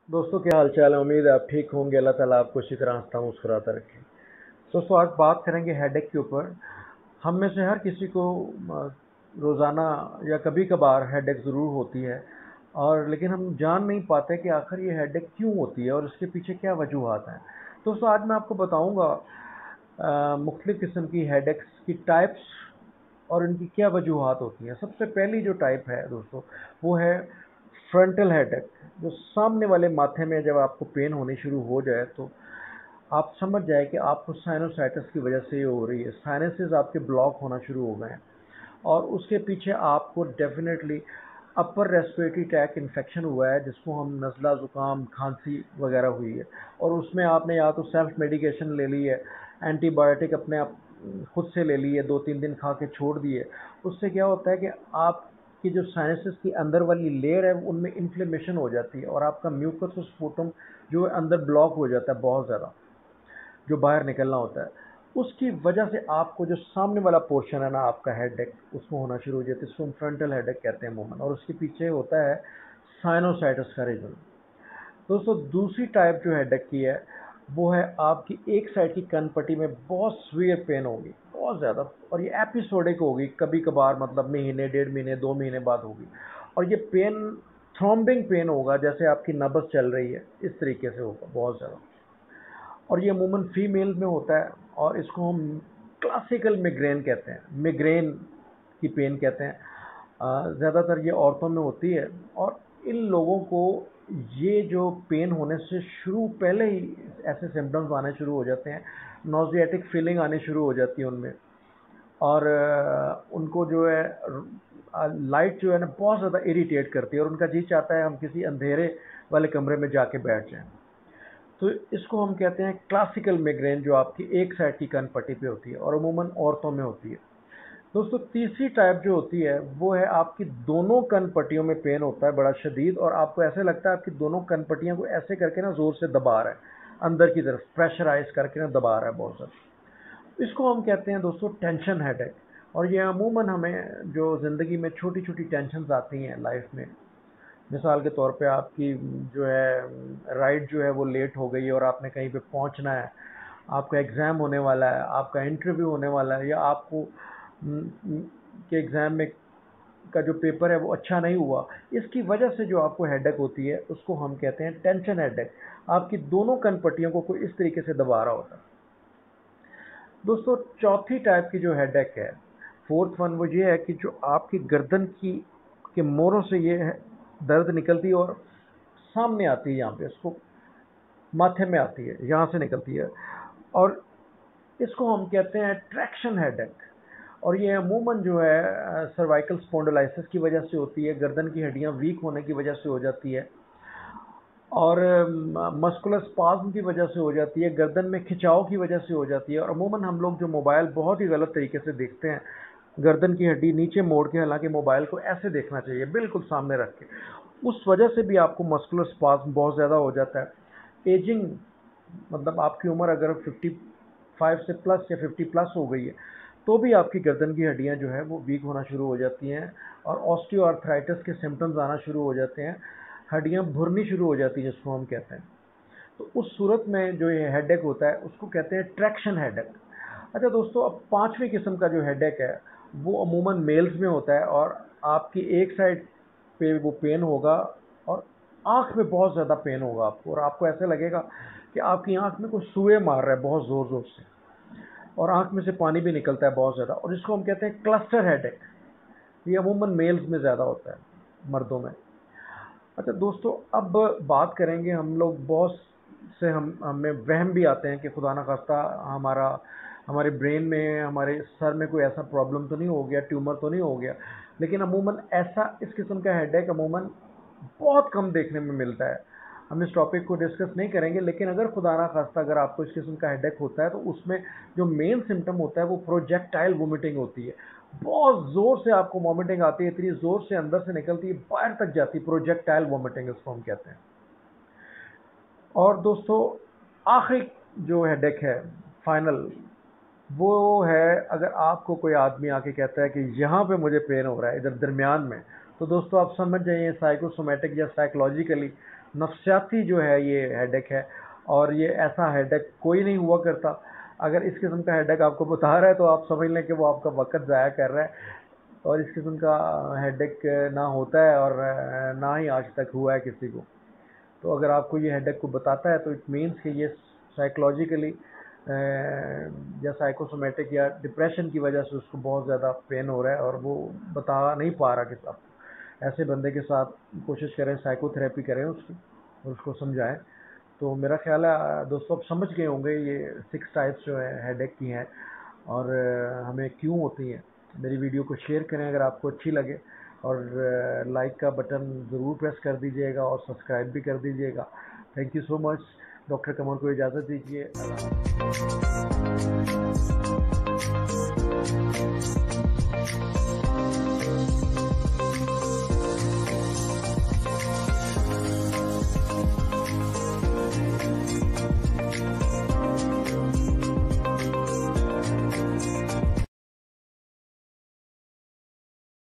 दोस्तों क्या हाल चाल है। उम्मीद है आप ठीक होंगे। अल्लाह ताला आपको इसी तरह हंसता मुस्कुराता रखे। दोस्तों आज बात करेंगे हेडेक के ऊपर। हम में से हर किसी को रोज़ाना या कभी कभार हेडेक ज़रूर होती है, और लेकिन हम जान नहीं पाते कि आखिर ये हेडेक क्यों होती है और इसके पीछे क्या वजूहात हैं। दोस्तों आज मैं आपको बताऊंगा मुख्तलिफ़ किस्म की हेडेक्स की टाइप्स और इनकी क्या वजूहात होती हैं। सबसे पहली जो टाइप है दोस्तों, वो है फ्रंटल हेडेक। जो सामने वाले माथे में जब आपको पेन होनी शुरू हो जाए तो आप समझ जाए कि आपको साइनोसाइटिस की वजह से ये हो रही है। साइनसेस आपके ब्लॉक होना शुरू हो गए हैं, और उसके पीछे आपको definitely upper respiratory tract infection हुआ है, जिसको हम नज़ला ज़ुकाम खांसी वगैरह हुई है। और उसमें आपने या तो सेल्फ मेडिकेशन ले ली है, एंटीबायोटिक अपने आप खुद से ले ली है, 2-3 दिन खा के छोड़ दिए। उससे क्या होता है कि आपकी जो साइनसेस की अंदर वाली लेयर है उनमें इन्फ्लेमेशन हो जाती है, और आपका म्यूकस स्पूटम जो है अंदर ब्लॉक हो जाता है बहुत ज़्यादा, जो बाहर निकलना होता है। उसकी वजह से आपको जो सामने वाला पोर्शन है ना आपका हेडेक, उसमें होना शुरू हो जाता है। इसको हम फ्रंटल हेडेक कहते हैं अमूमन, और उसके पीछे होता है साइनोसाइटिस का रीजन। दोस्तों दूसरी टाइप जो हेडेक की है, वो है आपकी एक साइड की कन पट्टी में बहुत सीवियर पेन होगी, बहुत ज़्यादा, और ये एपिसोडिक होगी। कभी कभार मतलब महीने, 1.5 महीने, 2 महीने बाद होगी। और ये पेन थ्रॉम्बिंग पेन होगा, जैसे आपकी नब्ज़ चल रही है, इस तरीके से होगा बहुत ज़्यादा। और ये अमूमन फीमेल में होता है, और इसको हम क्लासिकल मिग्रेन कहते हैं, मिग्रेन की पेन कहते हैं। ज़्यादातर ये औरतों में होती है, और इन लोगों को ये जो पेन होने से शुरू पहले ही ऐसे सिम्टम्स आने शुरू हो जाते हैं। नॉजियाटिक फीलिंग आनी शुरू हो जाती है उनमें, और उनको जो है लाइट जो है ना बहुत ज़्यादा इरिटेट करती है, और उनका जी चाहता है हम किसी अंधेरे वाले कमरे में जाके बैठ जाएं। तो इसको हम कहते हैं क्लासिकल मिग्रेन, जो आपकी एक साइड की कान पट्टी पे होती है और अमूमन औरतों में होती है। दोस्तों तीसरी टाइप जो होती है, वो है आपकी दोनों कान पट्टियों में पेन होता है बड़ा शदीद, और आपको ऐसे लगता है आपकी दोनों कान पट्टियों को ऐसे करके ना जोर से दबा रहा है, अंदर की तरफ प्रेशराइज करके ना दबा रहा है बहुत ज़्यादा। इसको हम कहते हैं दोस्तों टेंशन हेडेक। और ये अमूमन हमें जो ज़िंदगी में छोटी छोटी टेंशन आती हैं लाइफ में, मिसाल के तौर पे आपकी जो है राइड जो है वो लेट हो गई है, और आपने कहीं पे पहुंचना है, आपका एग्ज़ाम होने वाला है, आपका इंटरव्यू होने वाला है, या आपको के एग्ज़ाम में का जो पेपर है वो अच्छा नहीं हुआ, इसकी वजह से जो आपको हेडेक होती है उसको हम कहते हैं टेंशन हेडेक। आपकी दोनों कनपट्टियों को कोई इस तरीके से दबा रहा होता है। दोस्तों चौथी टाइप की जो हेडेक है, फोर्थ वन, वो ये है कि जो आपकी गर्दन की के मोरों से ये दर्द निकलती है और सामने आती है, यहाँ पे इसको माथे में आती है, यहाँ से निकलती है, और इसको हम कहते हैं ट्रैक्शन हेडेक। और ये अमूमन जो है सर्वाइकल स्पॉन्डिलाइसिस की वजह से होती है, गर्दन की हड्डियाँ वीक होने की वजह से हो जाती है, और मस्कुलर स्पाज्म की वजह से हो जाती है, गर्दन में खिंचाव की वजह से हो जाती है। और अमूमन हम लोग जो मोबाइल बहुत ही गलत तरीके से देखते हैं, गर्दन की हड्डी नीचे मोड़ के, हालांकि मोबाइल को ऐसे देखना चाहिए बिल्कुल सामने रख के, उस वजह से भी आपको मस्कुलर स्पाज्म बहुत ज़्यादा हो जाता है। एजिंग मतलब आपकी उम्र अगर 55 से प्लस या 50 प्लस हो गई है, तो भी आपकी गर्दन की हड्डियां जो है वो वीक होना शुरू हो जाती हैं, और ऑस्टियोआर्थराइटिस के सिम्टम्स आना शुरू हो जाते हैं, हड्डियां भुरनी शुरू हो जाती है, जिसको हम कहते हैं। तो उस सूरत में जो ये हेडेक होता है उसको कहते हैं ट्रैक्शन हेडेक। अच्छा दोस्तों, अब पांचवी किस्म का जो हेडेक है वो अमूमन मेल्स में होता है, और आपकी एक साइड पे वो पेन होगा, और आँख में बहुत ज़्यादा पेन होगा आपको, और आपको ऐसे लगेगा कि आपकी आँख में कोई सुए मार रहा है बहुत ज़ोर ज़ोर से, और आँख में से पानी भी निकलता है बहुत ज़्यादा, और इसको हम कहते हैं क्लस्टर हेडेक। ये अमूमन मेल्स में ज़्यादा होता है, मर्दों में। अच्छा दोस्तों, अब बात करेंगे हम लोग बहुत से हमें वहम भी आते हैं कि खुदा ना खास्ता हमारे ब्रेन में, हमारे सर में कोई ऐसा प्रॉब्लम तो नहीं हो गया, ट्यूमर तो नहीं हो गया। लेकिन अमूमन ऐसा इस किस्म का हेडेक अमूमन बहुत कम देखने में मिलता है। हम इस टॉपिक को डिस्कस नहीं करेंगे, लेकिन अगर खुदा ना खास्ता अगर आपको इस किस्म का हेडेक होता है तो उसमें जो मेन सिम्टम होता है वो प्रोजेक्टाइल वोमिटिंग होती है। बहुत ज़ोर से आपको वोमिटिंग आती है, इतनी ज़ोर से अंदर से निकलती है, बाहर तक जाती है, प्रोजेक्टाइल वोमिटिंग इसको हम कहते हैं। और दोस्तों आखिरी जो हेडेक है, फाइनल, वो है अगर आपको कोई आदमी आके कहता है कि यहाँ पे मुझे पेन हो रहा है, इधर दरमियान में, तो दोस्तों आप समझ जाइए साइकोसोमेटिक या साइकोलॉजिकली नफ्सियाती जो है ये हेडेक है, और ये ऐसा हेडेक कोई नहीं हुआ करता। अगर इस किस्म का हेडेक आपको बता रहा है तो आप समझ लें कि वो आपका वक्त ज़ाया कर रहा है, और इस किस्म का हेडेक ना होता है और ना ही आज तक हुआ है किसी को। तो अगर आपको ये हेडेक को बताता है तो इट मीन्स कि ये साइकोलॉजिकली या साइकोसोमेटिक या डिप्रेशन की वजह से उसको बहुत ज़्यादा पेन हो रहा है और वो बता नहीं पा रहा किसी आपको। ऐसे बंदे के साथ कोशिश करें, साइकोथेरेपी करें उसकी और उसको समझाएं। तो मेरा ख्याल है दोस्तों आप समझ गए होंगे ये 6 टाइप्स जो है हेडेक की हैं और हमें क्यों होती हैं। मेरी वीडियो को शेयर करें अगर आपको अच्छी लगे, और लाइक का बटन ज़रूर प्रेस कर दीजिएगा और सब्सक्राइब भी कर दीजिएगा। Thank you so much. Doctor Kamar को इजाज़त दीजिए। अल्लाह हाफ़िज़।